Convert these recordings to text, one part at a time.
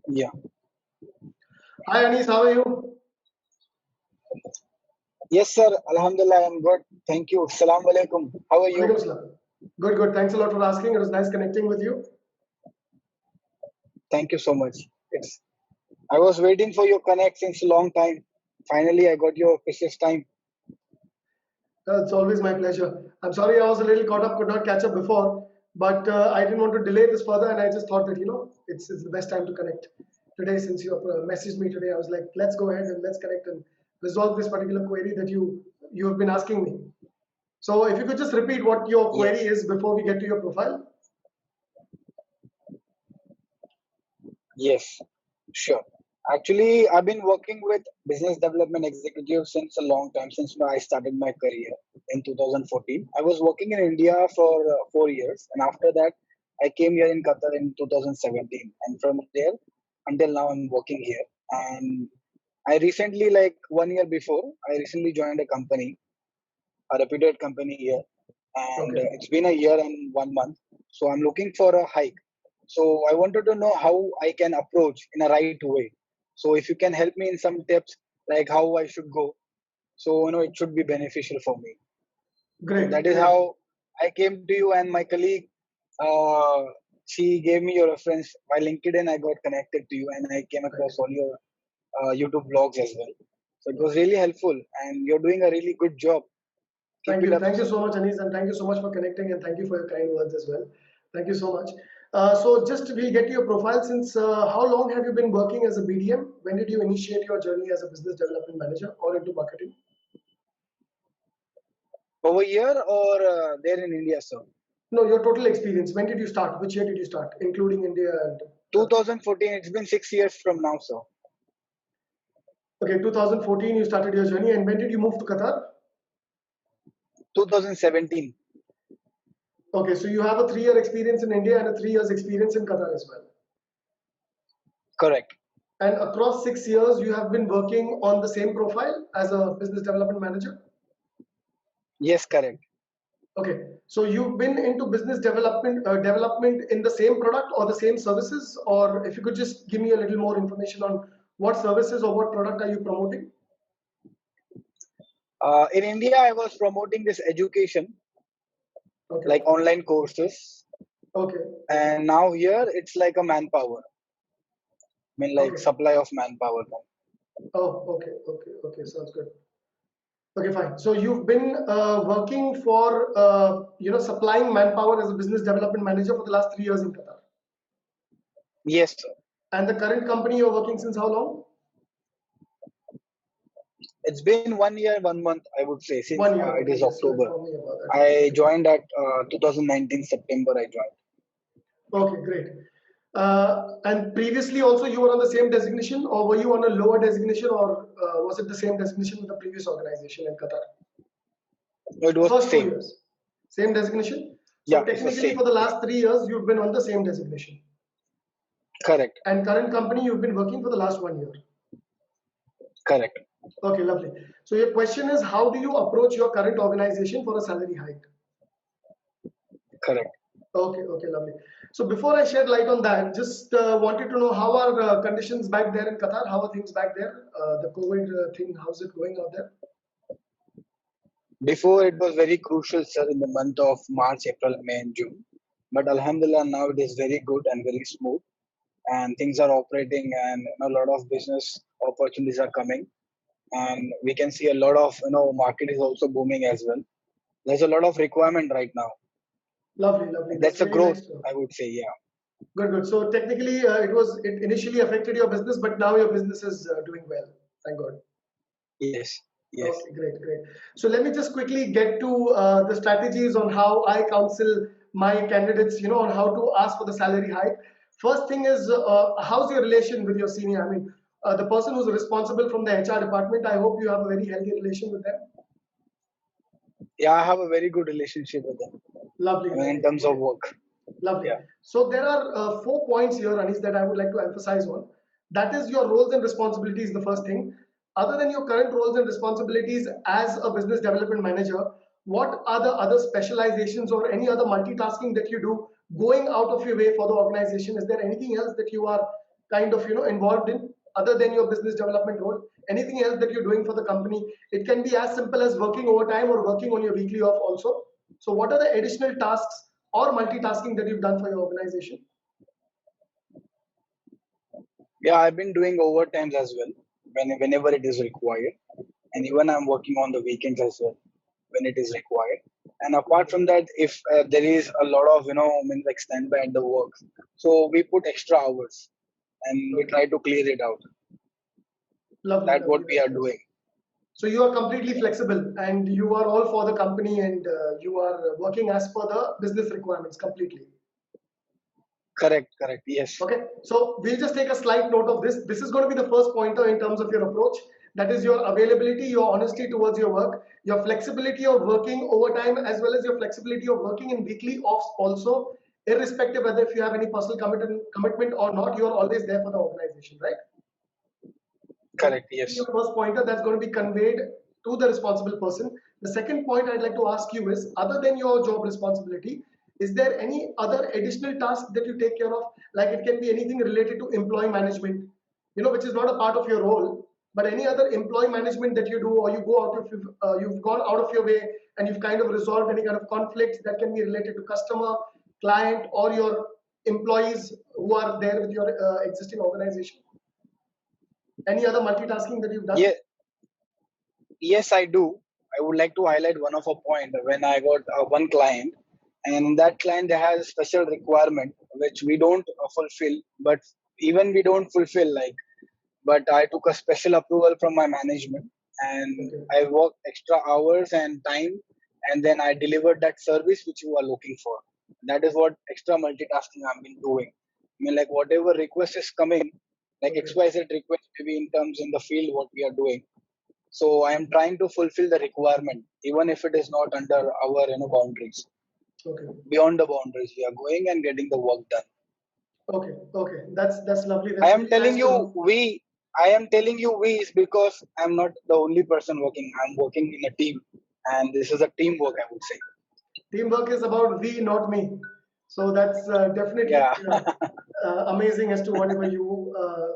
Yeah. Hi Anis, how are you? Yes, sir. Alhamdulillah, I'm good. Thank you. Assalamu alaikum. How are you? Walaikum salam. Good, good. Thanks a lot for asking. It was nice connecting with you. Thank you so much. It's I was waiting for your connect since a long time. Finally, I got your precious time. It's always my pleasure. I'm sorry I was a little caught up, could not catch up before, but I didn't want to delay this further, and I just thought that it's the best time to connect today. Since you messaged me today, I was like, let's go ahead and let's connect and resolve this particular query that you have been asking me. So if you could just repeat what your query Yes. is before we get to your profile. Yes. Sure. Actually, I've been working with business development executives since a long time, since I started my career in 2014. I was working in India for 4 years, and after that, I came here in Qatar in 2017. And from there until now, I'm working here. And I recently, like 1 year before, I recently joined a company, a reputed company here, and Okay. it's been a year and 1 month. So I'm looking for a hike. So I wanted to know how I can approach in a right way. So if you can help me in some tips, like how I should go, so it should be beneficial for me. So Great, that is great. how I came to you, and my colleague, uh, she gave me your reference by LinkedIn. I got connected to you, and I came Right. across all your YouTube vlogs as well. So it was Okay. really helpful, and you're doing a really good job. Keep Thank it you. up, Thank you sir. so much, Anis, and thank you so much for connecting and thank you for your kind words as well. Thank you so much. So just we'll get to your profile since how long have you been working as a BDM? When did you initiate your journey as a business development manager or into marketing? Over here or there in India, sir? No, your total experience. When did you start? Which year did you start, including India and Qatar? 2014. It's been 6 years from now, sir. Okay, 2014 you started your journey, and when did you move to Qatar? 2017. Okay, so you have a 3-year experience in India and a 3 years experience in Qatar as well. Correct. And across 6 years, you have been working on the same profile as a business development manager. Yes, correct. Okay, so you've been into business development in the same product or the same services, or if you could just give me a little more information on what services or what product are you promoting? In India, I was promoting this education, Okay, like online courses, okay, okay, and now here it's like a manpower. I mean, like okay. supply of manpower. Oh, okay, okay, okay. Sounds good. Okay, fine. So you've been working for supplying manpower as a business development manager for the last 3 years in Qatar. Yes, sir. And the current company you're working since how long? It's been 1 year, 1 month, I would say, since 1 year. it Okay, is yes, you October. informed me about that. I Okay, joined at 2019 September. I joined. okay, great. And previously also you were on the same designation, or were you on a lower designation, or was it the same designation with the previous organization in Qatar? No, it was First two same. years, same designation. So Yeah, it was technically, same. for the Yeah, last 3 years, you've been on the same designation. correct, And current company, you've been working for the last 1 year. correct, Okay, lovely. So your question is, how do you approach your current organization for a salary hike? correct. Okay, okay, lovely. So before I shed light on that, just wanted to know how are conditions back there in Qatar? How are things back there? The COVID thing, how's it going out there? Before it was very crucial, sir, in the month of March, April, May, and June. But Alhamdulillah, now it is very good and very smooth, and things are operating, and a lot of business opportunities are coming, and we can see a lot of market is also booming as well. There's a lot of requirement right now. Lovely, lovely. That's That's a really growth, nice to know. I would say. Yeah. Good, good. So technically, it initially affected your business, but now your business is doing well. Thank God. Yes. Yes. Okay, great, great. So let me just quickly get to the strategies on how I counsel my candidates, on how to ask for the salary hike. First thing is, how's your relation with your senior? I mean, the person who's responsible from the HR department. I hope you have a very healthy relation with them. Yeah, I have a very good relationship with them. Lovely, I mean, in lovely. terms of Okay. work. Lovely. Yeah. So there are 4 points here, Anis, that I would like to emphasize on. That is your roles and responsibilities, the first thing. Other than your current roles and responsibilities as a business development manager, what are the other specializations or any other multitasking that you do going out of your way for the organization? Is there anything else that you are kind of involved in other than your business development role? Anything else that you're doing for the company? It can be as simple as working overtime or working on your weekly off also. So what are the additional tasks or multitasking that you've done for your organization? Yeah, I've been doing overtimes as well whenever it is required, and even I'm working on the weekends as well when it is required. And apart from that, if there is a lot of like standby at the work, so we put extra hours and we Okay. try to clear it out. Lovely, That's what lovely. we That's are nice. doing. So you are completely flexible and you are all for the company and you are working as per the business requirements completely. Correct, correct. Yes, Okay, so we'll just take a slight note of this. This is going to be the first pointer in terms of your approach. That is your availability, your honesty towards your work, your flexibility of working overtime, as well as your flexibility of working in weekly offs also, irrespective whether if you have any personal commitment or not, you are always there for the organization, right? So correct. this is Yes. your first pointer that's going to be conveyed to the responsible person. The second point I'd like to ask you is, other than your job responsibility, is there any other additional task that you take care of? Like it can be anything related to employee management, which is not a part of your role, but any other employee management that you do, or you go out of you've gone out of your way and you've kind of resolved any kind of conflicts that can be related to customer, client, or your employees who are there with your existing organization. Any other multitasking that you've done? Yeah, yes, I do. I would like to highlight one of a point when I got one client, and that client has a special requirement which we don't fulfill, but even we don't fulfill like, but I took a special approval from my management, and Okay. I worked extra hours and time, and then I delivered that service which you are looking for. That is what extra multitasking I've been doing. I mean, like whatever request is coming, like Okay. XYZ request, maybe in terms in the field what we are doing. So I am trying to fulfill the requirement, even if it is not under our boundaries. Okay. Beyond the boundaries, we are going and getting the work done. Okay. Okay. That's lovely. I That's am really nice telling to you know. we. I am telling you we is because I'm not the only person working. I'm working in a team, and this is a teamwork, I would say. Teamwork is about we, not me. So that's definitely Yeah. amazing as to whatever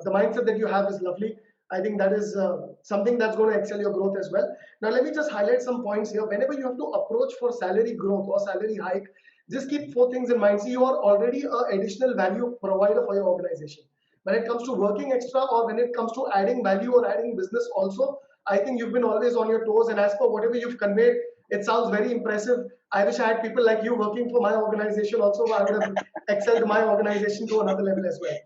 the mindset that you have is lovely. I think that is something that's going to excel your growth as well. Now, let me just highlight some points here. Whenever you have to approach for salary growth or salary hike, just keep four things in mind. See, you are already an additional value provider for your organization. When it comes to working extra or when it comes to adding value or adding business also, I think you've been always on your toes. And as per whatever you've conveyed, it sounds very impressive. I wish I had people like you working for my organization also. I would have excelled my organization to another level as well.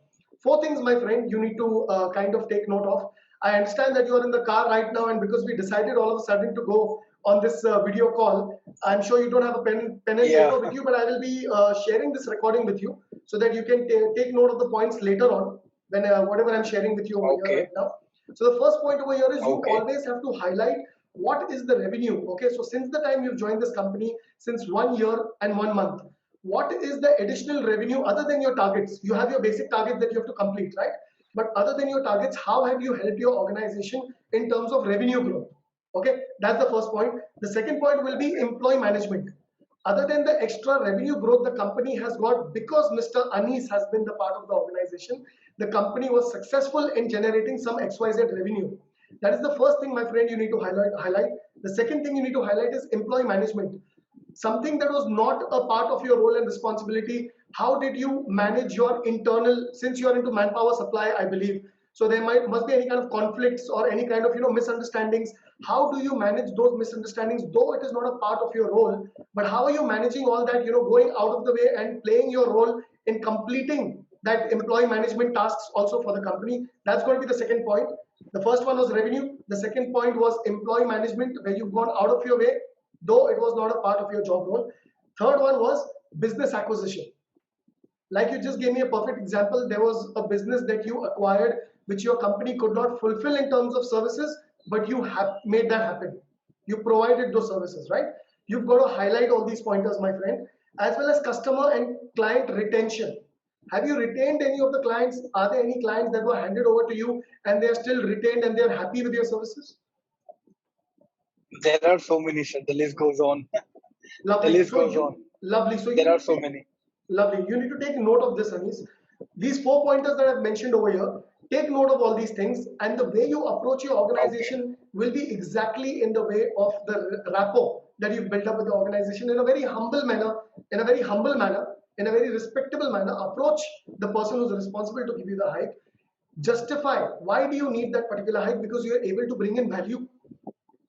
Four things, my friend, you need to kind of take note of. I understand that you are in the car right now, and because we decided all of a sudden to go on this video call, I'm sure you don't have a pen and Yeah. paper with you, but I will be sharing this recording with you so that you can take note of the points later on when whatever I'm sharing with you over here Okay. right now. So the first point over here is you Okay. always have to highlight what is the revenue. Okay, so since the time you've joined this company, since 1 year and 1 month, what is the additional revenue other than your targets? You have your basic targets that you have to complete, right? But other than your targets, how have you helped your organization in terms of revenue growth? Okay, that's the first point. The second point will be Okay. employee management. Other than the extra revenue growth the company has got because Mr. Anis has been the part of the organization, the company was successful in generating some XYZ revenue. That is the first thing, my friend, you need to highlight. The second thing you need to highlight is employee management. Something that was not a part of your role and responsibility. How did you manage your internal, since you are into manpower supply, I believe, so there must be any kind of conflicts or any kind of misunderstandings. How do you manage those misunderstandings, though it is not a part of your role, but how are you managing all that, going out of the way and playing your role in completing that employee management tasks also for the company? That's going to be the second point. The first one was revenue. The second point was employee management, where you've gone out of your way, though it was not a part of your job role. Third one was business acquisition. Like you just gave me a perfect example. There was a business that you acquired which your company could not fulfill in terms of services, but you have made that happen. You provided those services, right? You've got to highlight all these pointers, my friend, as well as customer and client retention. Have you retained any of the clients? Are there any clients that were handed over to you and they are still retained and they are happy with your services? There are so many, sir. The list goes on. The Lovely. list So goes on. you lovely. So you There need are to so take many. lovely. You need to take note of this, Anis. These 4 pointers that I've mentioned over here, take note of all these things, and the way you approach your Okay. organization will be exactly in the way of the rapport that you've built up with the organization in a very humble manner, in a very respectable manner. Approach the person who's responsible to give you the hike. Justify why do you need that particular hike, because you are able to bring in value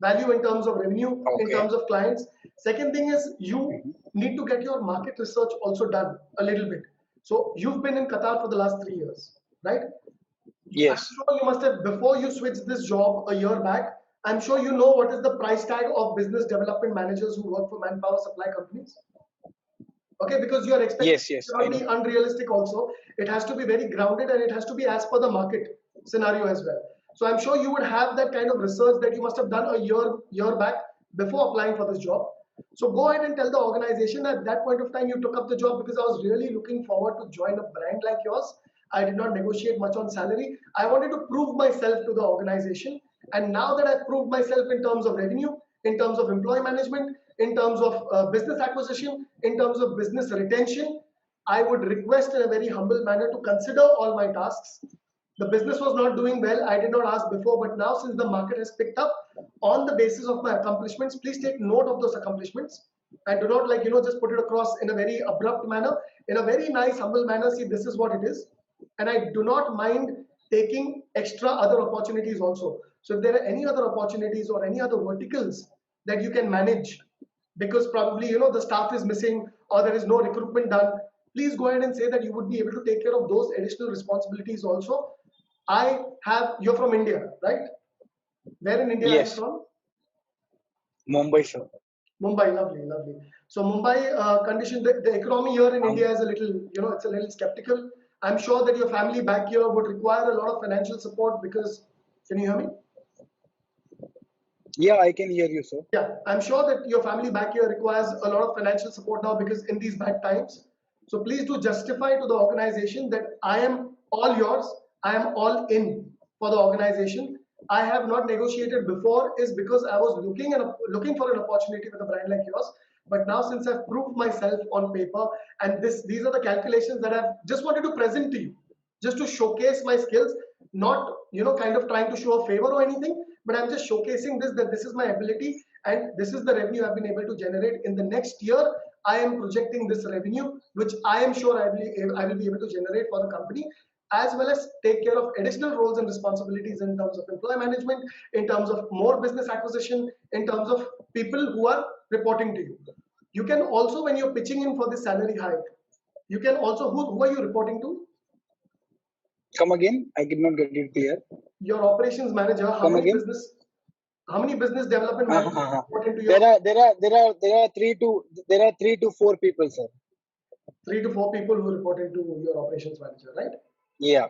in terms of revenue, in Okay. terms of clients. Second thing is you Mhm. need to get your market research also done a little bit. So you've been in Qatar for the last 3 years, right? I'm Yes. sure you must have, before you switched this job a year back, I'm sure you know what is the price tag of business development managers who work for manpower supply companies. Okay, because your Yes. expectations Yes. I cannot be know. unrealistic also. It has to be very grounded and it has to be as per the market scenario as well. So I'm sure you would have that kind of research that you must have done a year back before applying for this job. So go ahead and tell the organization at that point of time you took up the job because I was really looking forward to join a brand like yours. I did not negotiate much on salary. I wanted to prove myself to the organization. And now that I've proved myself in terms of revenue, in terms of employee management, in terms of business acquisition, in terms of business retention, I would request in a very humble manner to consider all my tasks. The business was not doing well. I did not ask before, but now since the market has picked up on the basis of my accomplishments, please take note of those accomplishments and do not just put it across in a very abrupt manner, in a very nice, humble manner. See, this is what it is. And I do not mind taking extra other opportunities also. So if there are any other opportunities or any other verticals that you can manage, because probably the staff is missing or there is no recruitment done, please go ahead and say that you would be able to take care of those additional responsibilities also. You're from India, right? Where in India are you Yes. from? Mumbai, sir. Mumbai, lovely, lovely. So Mumbai condition, the economy here in Um. India is a little, it's a little skeptical. I'm sure that your family back here would require a lot of financial support because, can you hear me? Yeah, I can hear you, sir. Yeah, I'm sure that your family back here requires a lot of financial support now because in these bad times. So please do justify to the organization that I am all yours. I am all in for the organization. I have not negotiated before is because I was looking for an opportunity with a brand like yours. But now since I've proved myself on paper and these are the calculations that I've just wanted to present to you, just to showcase my skills, not kind of trying to show a favor or anything, but I'm just showcasing this that this is my ability and this is the revenue I've been able to generate in the next year. I am projecting this revenue which I am sure I will be able to generate for the company, as well as take care of additional roles and responsibilities in terms of employee management, in terms of more business acquisition, in terms of people who are reporting to you. You can also, when you're pitching in for this salary hike, you can also, who are you reporting to? Come again. I did not get it clear. Your operations manager. how Come many again. business how many business development managers Uh-huh. report into your? There are 3 to 4 people, sir. 3 to 4 people who report into your operations manager, right? Yeah.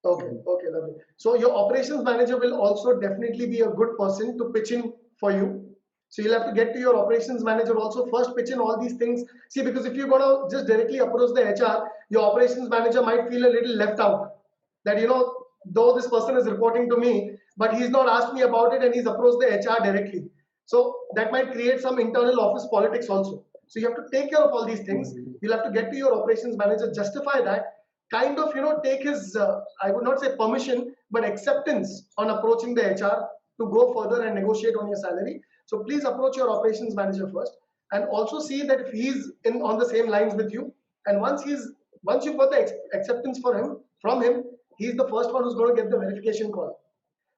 Okay, okay, lovely. So your operations manager will also definitely be a good person to pitch in for you. So you'll have to get to your operations manager also, first pitch in all these things. See, because if you're gonna just directly approach the HR, your operations manager might feel a little left out. That though this person is reporting to me, but he's not asked me about it and he's approached the HR directly. So that might create some internal office politics also. So you have to take care of all these things. You'll have to get to your operations manager, justify that, kind of take his I would not say permission but acceptance on approaching the HR to go further and negotiate on your salary. So please approach your operations manager first and also see that if he's in on the same lines with you, and once you've got the acceptance for him from him, he's the first one who's going to get the verification call.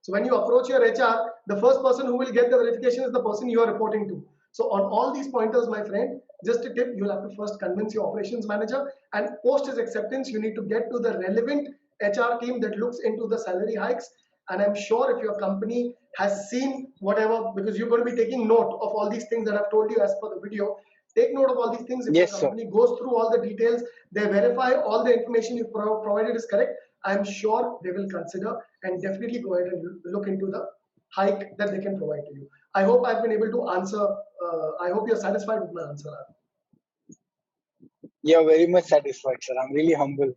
So when you approach your HR, the first person who will get the verification is the person you are reporting to. So on all these pointers, my friend, just a tip, you'll have to first convince your operations manager, and post his acceptance, you need to get to the relevant HR team that looks into the salary hikes. And I'm sure if your company has seen whatever, because you're going to be taking note of all these things that I've told you as per the video, take note of all these things. If your Yes, sir. company goes through all the details, they verify all the information you provided is correct, I'm sure they will consider and definitely go ahead and look into the hike that they can provide to you. I hope I've been able to answer. I hope you're satisfied with my answer. You're very much satisfied, sir. I'm really humble.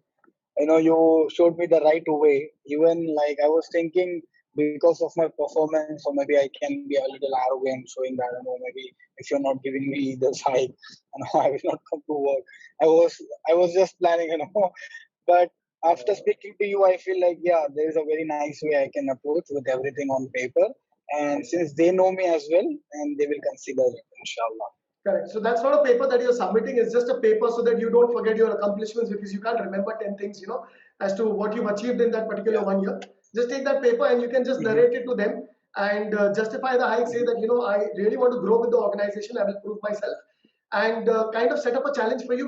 You showed me the right way. Even like I was thinking because of my performance, or maybe I can be a little arrogant, showing that maybe if you're not giving me this hike, I will not come to work. I was just planning, But after speaking to you, I feel like, yeah, there is a very nice way I can approach with everything on paper. And since they know me as well, and they will consider it, inshallah. Correct. So that's not a paper that you're submitting. It's just a paper so that you don't forget your accomplishments because you can't remember 10 things, as to what you've achieved in that particular Yeah. 1 year. Just take that paper and you can just Mhm. narrate it to them and justify the hike. Say Mhm. that, I really want to grow with the organization. I will prove myself and kind of set up a challenge for you.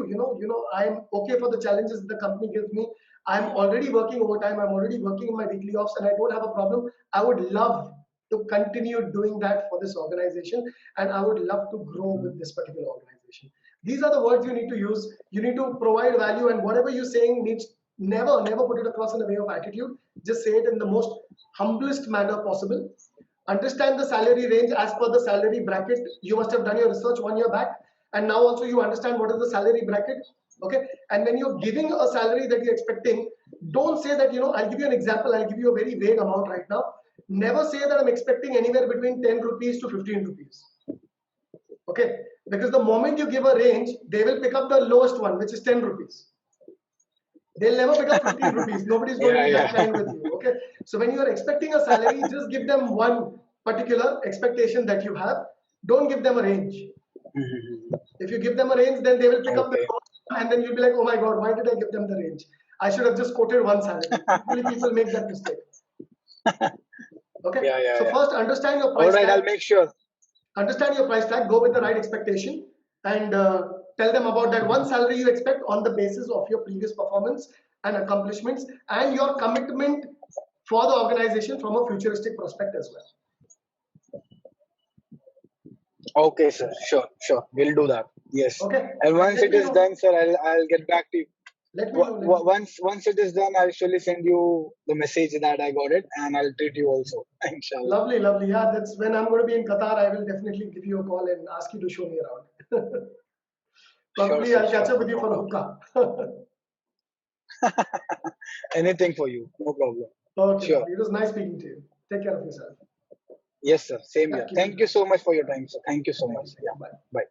I'm okay for the challenges that the company gives me. I'm already working overtime. I'm already working in my weekly offs and I don't have a problem. I would love to continue doing that for this organization and I would love to grow with this particular organization. These are the words you need to use. You need to provide value and whatever you're saying needs never put it across in a way of attitude. Just say it in the most humblest manner possible. Understand the salary range as per the salary bracket. You must have done your research 1 year back and now also you understand what is the salary bracket. Okay, and when you're giving a salary that you're expecting, don't say that, I'll give you an example. I'll give you a very vague amount right now. Never say that I'm expecting anywhere between 10 rupees to 15 rupees. Okay, because the moment you give a range, they will pick up the lowest one, which is 10 rupees. They'll never pick up 15 rupees. Nobody's going to Yeah, be that yeah. kind with you. Okay, so when you are expecting a salary, just give them one particular expectation that you have. Don't give them a range. Mhm. If you give them a range, then they will pick up the Okay. lowest one and then you'll be like, oh my god, why did I give them the range? I should have just quoted one salary. Usually people make that mistake. Okay, Yeah, yeah, so yeah. first understand your All price right, tag. I'll make sure. Understand your price tag, go with the right expectation, and tell them about that one salary you expect on the basis of your previous performance and accomplishments and your commitment for the organization from a futuristic prospect as well. Okay, sir. Sure, sure. We'll do that. Yes. Okay, And and once let it me is know. done, sir, I'll get back to you. Let me know. Let me know. Once it is done, I'll surely send you the message that I got it, and I'll treat you also, inshallah. Lovely, lovely. Yeah, that's when I'm going to be in Qatar. I will definitely give you a call and ask you to show me around. Sure, Probably sir. I'll catch Sure. up with you No for a problem. hookah. Anything for you. No problem. Okay, Sure. lovely. It was nice speaking to you. Take care of yourself. Yes, sir. Same Yeah, here. keep in Thank you touch. so much for your time, sir. Thank you so Thank much. you. Thank Yeah. you. Bye. Bye.